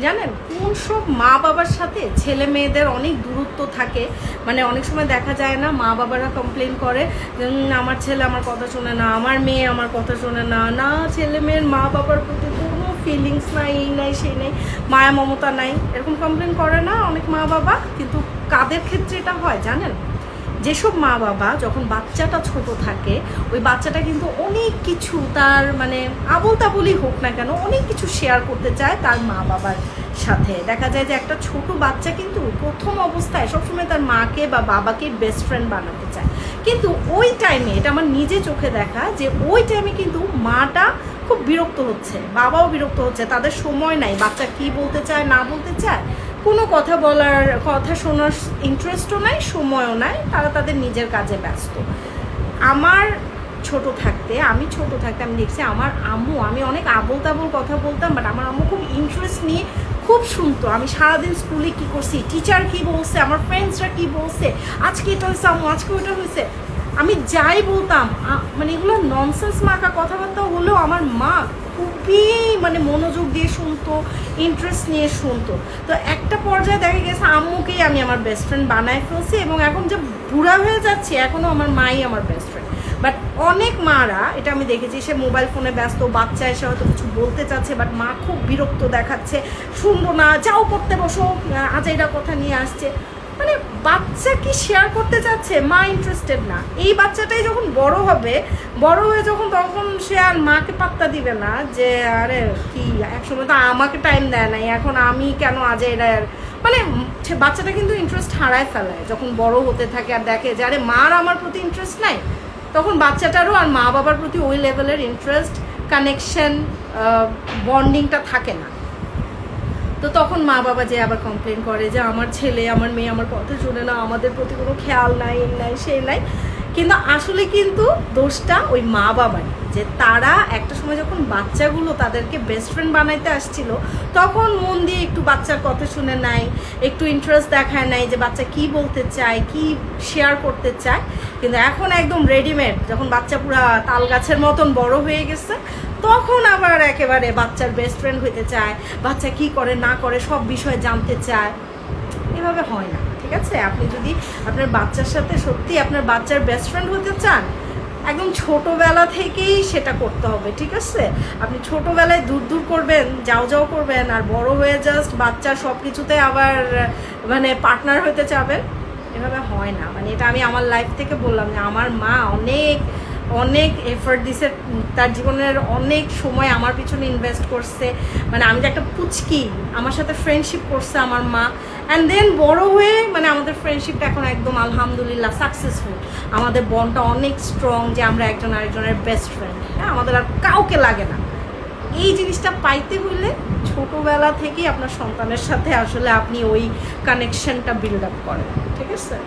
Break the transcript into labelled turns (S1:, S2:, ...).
S1: জানেন কোন সব মা বাবার সাথে ছেলে মেয়েদের অনেক দূরত্ব থাকে, মানে অনেক সময় দেখা যায় না মা বাবারা কমপ্লেন করে আমার ছেলে আমার কথা শোনে না, আমার মেয়ে আমার কথা শোনে না, না ছেলে মেয়ের মা বাবার প্রতি কোনো ফিলিংস নাই, এই নাই সেই নাই, মায়া মমতা নাই, এরকম কমপ্লেন করে না অনেক মা বাবা। কিন্তু কাদের ক্ষেত্রে এটা হয় জানেন? যেসব মা বাবা যখন বাচ্চাটা ছোট থাকে ওই বাচ্চাটা কিন্তু অনেক কিছু তার মানে আবল তাবলই হোক না কেন অনেক কিছু শেয়ার করতে চায় তার মা বাবার সাথে। দেখা যায় যে একটা ছোট বাচ্চা কিন্তু প্রথম অবস্থায় সবসময় তার মাকে বা বাবাকে বেস্ট ফ্রেন্ড বানাতে চায়, কিন্তু ওই টাইমে এটা আমার নিজে চোখে দেখা যে ওই টাইমে কিন্তু মাটা খুব বিরক্ত হচ্ছে, বাবাও বিরক্ত হচ্ছে, তাদের সময় নাই বাচ্চা কি বলতে চায় না বলতে চায়, কোনো কথা বলার কথা শোনার ইন্টারেস্টও নাই, সময়ও নাই, তারা তাদের নিজের কাজে ব্যস্ত। আমার ছোট থাকতে আমি দেখছি আমার আম্মু, আমি অনেক আবোল তাবোল কথা বলতাম বাট আমার আম্মু খুব ইন্টারেস্ট নিয়ে খুব শুনতো। আমি সারাদিন স্কুলে কী করছি, টিচার কী বলছে, আমার ফ্রেন্ডসরা কী বলছে, আজকে এটা হয়েছে আম্মু, আজকে ওইটা হয়েছে, আমি যাই বলতাম মানে এগুলো ননসেন্স মাখা কথাবার্তা হলেও আমার মা খুবই মানে মনোযোগ দিয়ে শুনতো, ইন্টারেস্ট নিয়ে শুনতো। তো একটা পর্যায়ে দেখা গেছে আম্মুকেই আমি আমার বেস্ট ফ্রেন্ড বানায় ফেলছি এবং এখন যে বুড়া হয়ে যাচ্ছে এখনও আমার মাই আমার বেস্ট ফ্রেন্ড। বাট অনেক মারা এটা আমি দেখেছি, সে মোবাইল ফোনে ব্যস্ত, বাচ্চা এসে হয়তো কিছু বলতে চাচ্ছে বাট মা খুব বিরক্ত দেখাচ্ছে, শুনবো না, যাও পড়তে বসো, আজাইরা কথা নিয়ে আসছে, মানে বাচ্চা কি শেয়ার করতে চাচ্ছে মা ইন্টারেস্টেড না। এই বাচ্চাটাই যখন বড় হবে, বড় হয়ে যখন তখন সে আর মাকে পাত্তা দিবে না যে আরে কি একসময় তো আমাকে টাইম দেয় নাই, এখন আমি কেন আজাইরা, মানে বাচ্চাটা কিন্তু ইন্টারেস্ট হারায় ফেলায় যখন বড় হতে থাকে আর দেখে যে আরে মার আমার প্রতি ইন্টারেস্ট নাই, তখন বাচ্চাটারও আর মা বাবার প্রতি ওই লেভেলের ইন্টারেস্ট, কানেকশন, বন্ডিংটা থাকে না। তো তখন মা বাবা যে আবার কমপ্লেন করে যে আমার ছেলে আমার মেয়ে আমার কথা শুনে না, আমাদের প্রতি কোনো খেয়াল নাই, এই নাই সেই নাই। কিন্তু আসলে কিন্তু দোষটা ওই মা বাবারই, যে তারা একটা সময় যখন বাচ্চাগুলো তাদেরকে বেস্ট ফ্রেন্ড বানাইতে আসছিল তখন মন দিয়ে একটু বাচ্চার কথা শুনে নাই, একটু ইন্টারেস্ট দেখায় নাই যে বাচ্চা কি বলতে চায়, কি শেয়ার করতে চায়। কিন্তু এখন একদম রেডিমেড, যখন বাচ্চা পুরা তাল গাছের মতন বড় হয়ে গেছে তখন আবার একেবারে বাচ্চার বেস্ট ফ্রেন্ড হইতে চায়, বাচ্চা কি করে না করে সব বিষয়ে জানতে চায়। এভাবে হয় না, ঠিক আছে? আপনি যদি আপনার বাচ্চার সাথে সত্যি আপনার বাচ্চার বেস্ট ফ্রেন্ড হতে চান একদম ছোটোবেলা থেকেই সেটা করতে হবে, ঠিক আছে? আপনি ছোটোবেলায় দূর দূর করবেন, যাও যাও করবেন, আর বড় হয়ে জাস্ট বাচ্চার সব কিছুতে আবার মানে পার্টনার হতে চাবেন, এভাবে হয় না। মানে এটা আমি আমার লাইফ থেকে বললাম যে আমার মা অনেক অনেক এফোর্ট দিছে, তার জীবনের অনেক সময় আমার পিছনে ইনভেস্ট করছে, মানে আমি যে একটা পুচকি আমার সাথে ফ্রেন্ডশিপ করছে আমার মা, অ্যান্ড দেন বড় হয়ে মানে আমাদের ফ্রেন্ডশিপটা এখন একদম আলহামদুলিল্লাহ সাকসেসফুল, আমাদের বন্ডটা অনেক স্ট্রং যে আমরা একজন আরেকজনের বেস্ট ফ্রেন্ড, হ্যাঁ, আমাদের আর কাউকে লাগে না। এই জিনিসটা পাইতে হইলে ছোটোবেলা থেকেই আপনার সন্তানের সাথে আসলে আপনি ওই কানেকশনটা বিল্ড আপ করেন, ঠিক আছে?